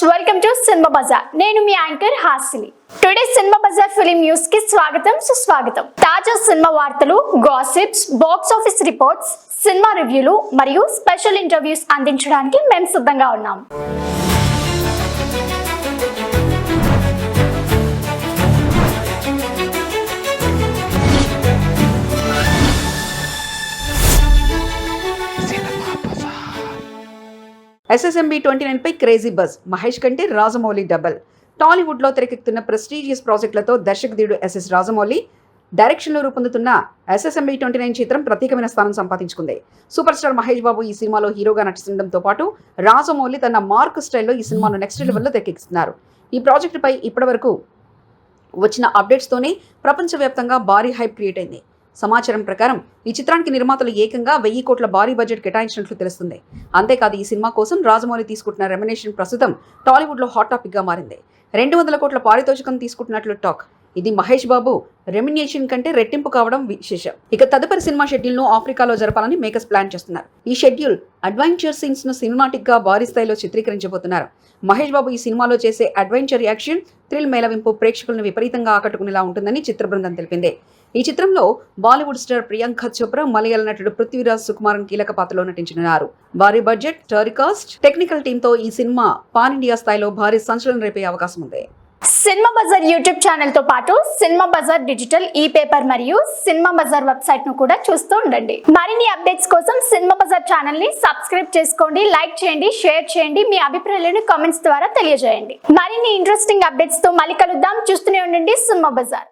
Welcome to cinema bazaar. నేను మీ anchor Hasini. Today cinema bazaar film news కి స్వాగతం, సుస్వాగతం. తాజా సినిమా వార్తలు, gossips, box office reports, cinema రివ్యూలు మరియు స్పెషల్ ఇంటర్వ్యూస్ అందించడానికి మేము సిద్ధంగా ఉన్నాం. SSMB 29 పై క్రేజీ బజ్. మహేష్ కంటే రాజమౌళి డబల్. టాలీవుడ్ లో తెరకెక్కుతున్న ప్రెస్టీజియస్ ప్రాజెక్టులతో దర్శకుడు SS రాజమౌళి డైరెక్షన్ లో రూపొందుతున్న SSMB 29 చిత్రం ప్రత్యేకమైన స్థానం సంపాదించుకుంది. సూపర్ స్టార్ మహేష్ బాబు ఈ సినిమాలో హీరోగా నటిస్తుండటంతో పాటు రాజమౌళి తన మార్క్ స్టైల్లో ఈ సినిమాను నెక్స్ట్ లెవెల్లో తెరకెక్కిస్తున్నారు. ఈ ప్రాజెక్టుపై ఇప్పటివరకు వచ్చిన అప్డేట్స్ తోనే ప్రపంచవ్యాప్తంగా భారీ హైప్ క్రియేట్ అయింది. సమాచారం ప్రకారం ఈ చిత్రానికి నిర్మాతలు ఏకంగా 1000 కోట్ల భారీ బడ్జెట్ కేటాయించినట్లు తెలుస్తుంది. అంతేకాదు ఈ సినిమా కోసం రాజమౌళి తీసుకుంటున్న రెమ్యునేషన్ ప్రస్తుతం టాలీవుడ్ లో హాట్ టాపిక్ గా మారింది. 200 కోట్ల పారితోషికం తీసుకుంటున్నట్లు టాక్. ఇది మహేష్ బాబు రెమ్యునేషన్ కంటే రెట్టింపు కావడం విశేషం. ఇక తదుపరి సినిమా షెడ్యూల్ ను ఆఫ్రికాలో జరపాలని మేకర్స్ ప్లాన్ చేస్తున్నారు. ఈ షెడ్యూల్ అడ్వెంచర్ సీన్స్ ను సినిమాటిక్ గా భారీ స్థాయిలో చిత్రీకరించబోతున్నారు. మహేష్ బాబు ఈ సినిమాలో చేసే అడ్వెంచర్, యాక్షన్, థ్రిల్ మేళవింపు ప్రేక్షకులను విపరీతంగా ఆకట్టుకునేలా ఉంటుందని చిత్ర బృందం తెలిపింది. ఈ చిత్రంలో బాలీవుడ్ స్టార్ ప్రియాంక చోప్రా, మలయాళ నటుడు పృథ్వీరాజ్ సుకుమారన్ కీలక పాత్రలో నటించనున్నారు. భారీ బడ్జెట్, టెలికాస్ట్, టెక్నికల్ టీమ్ తో ఈ సినిమా పాన్ ఇండియా స్థాయిలో భారీ సంచలనం రేపే అవకాశం ఉంది. సినిమా బజార్ యూట్యూబ్ ఛానల్ తో పాటు సినిమా బజార్ డిజిటల్ ఈ పేపర్ మరియు సినిమా బజార్ వెబ్సైట్ ను కూడా చూస్తూ ఉండండి. మరిన్ని అప్డేట్స్ కోసం సినిమా బజార్ ఛానల్ ని సబ్స్క్రైబ్ చేసుకోండి, లైక్ చేయండి, షేర్ చేయండి, మీ అభిప్రాయాలను కామెంట్స్ ద్వారా తెలియజేయండి. మరిన్ని ఇంట్రెస్టింగ్ అప్డేట్స్ తో మళ్ళీ కలుద్దాం. చూస్తూనే ఉండండి సినిమా బజార్.